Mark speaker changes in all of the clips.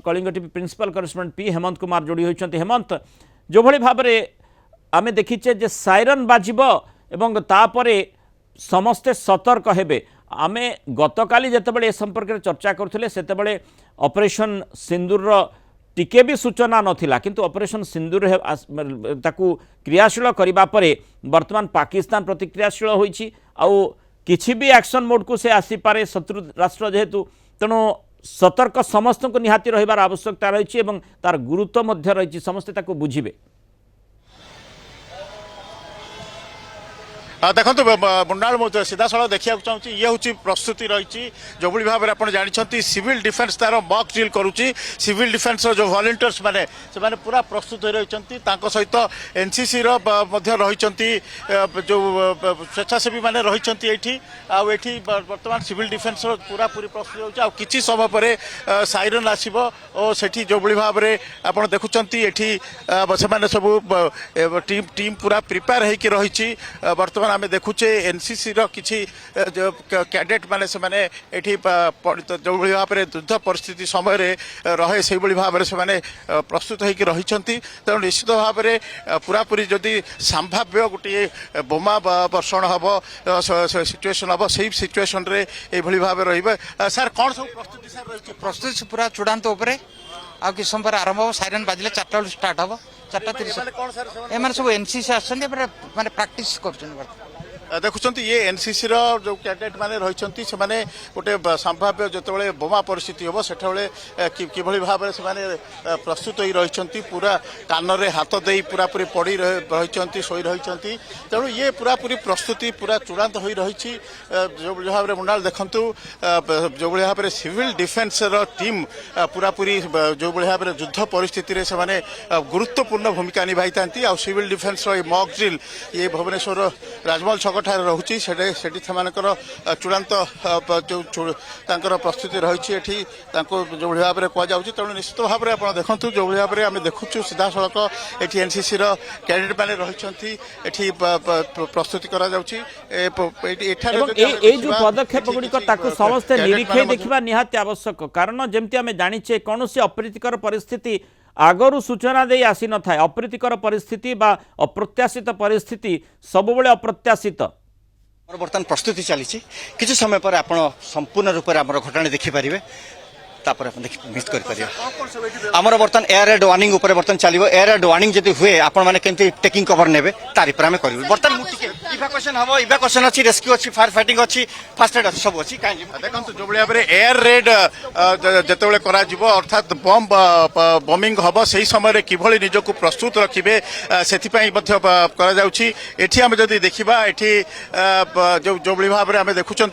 Speaker 1: Kalinga TV principal correspondent P Hemant Kumar जोड़ी होती। हेमंत, जो भली भाव आम देखीचे जे साइरन बाजिब एवं तापरे समस्ते सतर्क हेबे। आमे गतकाली जेतेबेले ए संपर्क में चर्चा करथिले सेतेबेले ऑपरेशन सिंदूर टिके भी सूचना नथिला, किंतु ऑपरेशन सिंदूर ताकू क्रियाशील करबा परे वर्तमान पाकिस्तान प्रतिक्रियाशील होईछि आउ किछि भी एक्शन मोड को से आसी पारे शत्रु राष्ट्र जेहेतु, तेणु सतर्क समस्त को निहाती रहिबार आवश्यकता रही और तार गुरुत्व मध्य रही समस्ते ताकू बुझिबे।
Speaker 2: देखो मुंडाल मुझे सीधा साल देखा चाहिए ये हूँ प्रस्तुति रही जो भाव में आप जानते सिविल डिफेन्स तार मॉक ड्रिल करुच्ची। सिविल डिफेन्स जो वॉलंटियर्स मैंने से पूरा प्रस्तुत हो रही सहित एनसीसी रही जो स्वेच्छासेवी मैंने रही बर्तमान सिविल डिफेन्स पूरा पूरी प्रस्तुत हो किसी समय पर साइरन आसो और सेठी जो भाव में आप देखुं ये सब टीम पूरा प्रिपेयर होकर रही। बर्तमान आम देखुचे एनसीसी किसी कैडेट माने से माने एठी जो भाव में युद्ध परिस्थिति समय रहे से भाव में से प्रस्तुत होकर रही। तेणु निश्चित भाव में पूरा पूरी जदि संभाव्य गोटे बोमा वर्षण हम सिचुएसन हम से सिचुएसन ये भाव रही। सर कौन सब प्रस्तुति सर रही?
Speaker 3: प्रस्तुति पूरा चूड़ांत उपरे आ कि समय आरंभ हम साइरन बाजिले 4टा बेलू स्टार्ट हम 4:30 एम सब एनसीसी आसछन्ती माने प्रैक्टिस करछन।
Speaker 2: देखुं ये एनसीसी जो कैडेट माने रही से गोटे संभाव्य जो बोमा परिस्थिति हम से कि भाव में से प्रस्तुत हो रही पूरा कान में हाथ दे पूरा पूरी पड़ रही शोई रही। तेणु ये पूरा पूरी प्रस्तुति पूरा चूड़ांत हो रही जो भाव में मुंडाल देखु जो भाव में सिविल डिफेन्स टीम पूरा पूरी जो भाव में युद्ध परिस्थिति से गुरुत्वपूर्ण भूमिका निभाई था। सिविल डिफेन्स मॉक ड्रिल ये भुवनेश्वर राजमहल छक रही चूड़ांत जो प्रस्तुति रही जो भाव में कहुँ। तेणु निश्चित भाव में आप देखु जो भाव में आम देखु सीधा सड़क ये एनसीसी कैडेट मैंने रही प्रस्तुति
Speaker 1: जो पदक्षेप गुड़िक समस्ते निरीक्षे देखा निहाती आवश्यक। कारण जमती आम जाचे कौन अप्रीतिकर परिस्थिति आगरू सूचना दे आसी न थाए। अप्रीतिकर परिस्थिति बा अप्रत्याशित परिस्थिति सबुबले अप्रत्याशित।
Speaker 4: बर्तमान प्रस्तुति चली किसी समय पर आप संपूर्ण रूप से आम घटना देखिपारे मिस कर बर्तमान एयर रेड वार्निंग उपर बर्तमान चलो। एयर रेड वार्निंग जब हुए आप टेकिंग कवर ने तार पर आम कर बर्तमान इवाकुएसन हम इवाकुएसन अच्छी रेस्क्यू अच्छी फायर फाइटिंग अच्छी फास्ट एड अच्छी सब अच्छी
Speaker 2: देखो जो भाव में एयर रेड जिते अर्थात बम बमिंग हम से समय किभली निजक प्रस्तुत रखिए से आम जदि देखा ये जो भाव में आम देखुं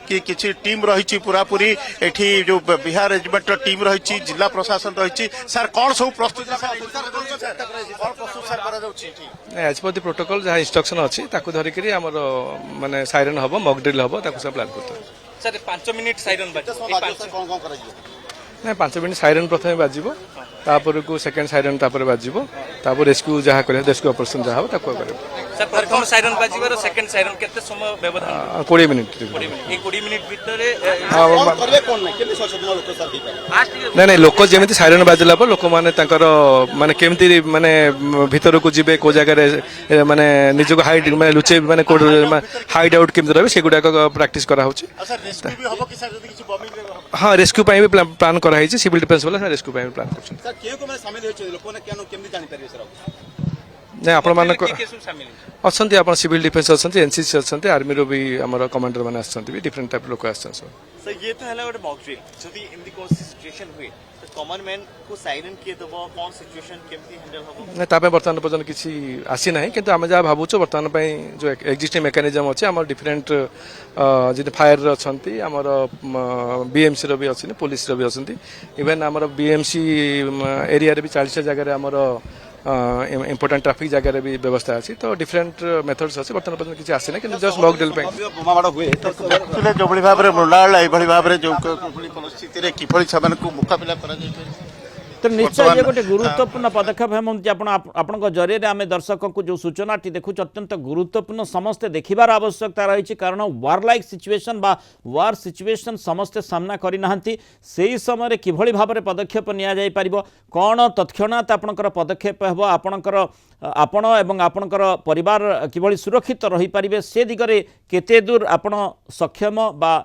Speaker 2: कि किसी टीम रही पूरा पूरी ये जो बिहार रेजिमेंट टीम रही जिला प्रशासन रही। सर कौन सब प्रस्तुत
Speaker 5: एज पर द प्रोटोकॉल जहाँ इंस्ट्रक्शन अच्छी धरिक माने साइरन हम मॉक ड्रिल हम सब प्लान करते
Speaker 6: सर 5 मिनिट साइरन
Speaker 5: ना 5 मिनिट साइरन प्रथम बाजिबो तापर को सेकंड साइरन तापर बाजिबो तापर रेस्क्यू जहाँ कर रेस्क्यू ऑपरेशन जहाँ हो ताको करें।
Speaker 6: सर प्रथम साइरन बाजिबार सेकंड साइरन केते समय व्यवधान
Speaker 5: 20 मिनिट
Speaker 6: 20 मिनिट भीतर
Speaker 5: नहीं लोक जमी साइरन बाजिला पर लोक माने केमती माने भीतर को जीवे को जगह माने निजको हाइड माने लुचे माने हाइड आउट केमती रहे से गुडा प्रैक्टिस करा होची। हाँ रेस्क्यू भी प्लान कराई सिविल डिफेन्स वाला रेस्क्यू भी प्लान कर अच्छा आप सिविल डिफेन्स अच्छा एनसीसी अच्छा आर्मी रो भी आम कमांडर मैंने भी डिफरेंट टाइप लोक
Speaker 6: ये तो है गोटे मॉक ड्रिल जदि एमती कोन सिचुएशन हुए तो कॉमन मैन को साइरन किए दबो कोन सिचुएशन केमती हैंडल होबो
Speaker 5: ना तापे वर्तमान पर्यंत किसी आसी ना किंतु आम जहाँ भावुँ वर्तमान जो एक्जिस्टिंग मेकानिजम अच्छे आम डिफरेंट जी फायर अच्छा आमर बीएमसी रो भी अच्छी पुलिस रो भी अच्छा इवेन आमर बीएमसी एरिया भी 40 जगह आमर इम्पोर्टाट ट्राफिक जगह भी व्यवस्था अच्छी तो डिफरेंट मेथड्स अच्छे बर्तमान पर्यटन किसी आसी ना कि जस्ट मॉक ड्रिल
Speaker 2: बोमाड़ हुए जो भाव में मुंडाल ये भाव में जो परिस्थिति किभली मुकाबिला
Speaker 1: तो निश्चय
Speaker 2: ବର୍ତ୍ତମାନ,
Speaker 1: ये गोटे गुरुत्वपूर्ण पदक्षेप हेमंत आपण जरिए आम दर्शक को जो सूचना देखु अत्यंत गुरुत्वपूर्ण समस्ते देखिबार आवश्यकता रही कारण वार लाइक सिचुएशन बा वार सिचुएशन समस्ते सामना करना से समय किभली भाव में पदक्षेप नि कौन तत्क्षणात आपणकर पदक्षेप हेब आपण एवं आपणकर परिवार किभली सुरक्षित रही पारिबे से दिगरे केते दूर आपण सक्षम बा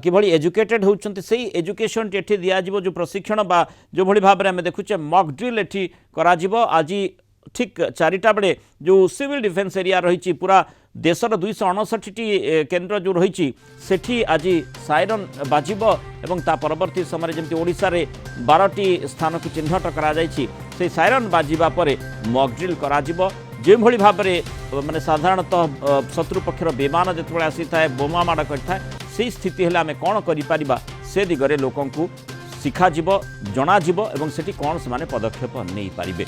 Speaker 1: किभली एजुकेटेड होउछन्ति सेही एजुकेशन एठी दियाजिबो जो प्रशिक्षण बा जो भली भाबरे आमे देखुचे मॉक ड्रिल एठी कराजिबो आज ठीक 4टा बेले जो सिविल डिफेन्स एरिया रही पूरा देशर 259 केन्द्र जो रही सेठी आज साइरन बाजिब एवं ता परवर्ती समय जमती ओडिशा रे 12टी स्थान को चिन्हट करा जायछि से साइरन बाजिबा परे मॉक ड्रिल कराजिबो जो भली भाबरे माने साधारणतः शत्रु पक्षर विमान जेतबेले आसी थाए बोमा माड़ करथाए से स्थिति हेले आमे कोन करि पारिबा से दिगरे लोकंकु शिखा जीव जना जीव एवं सेठी कोन से माने पदक्षेप नै पारिबे।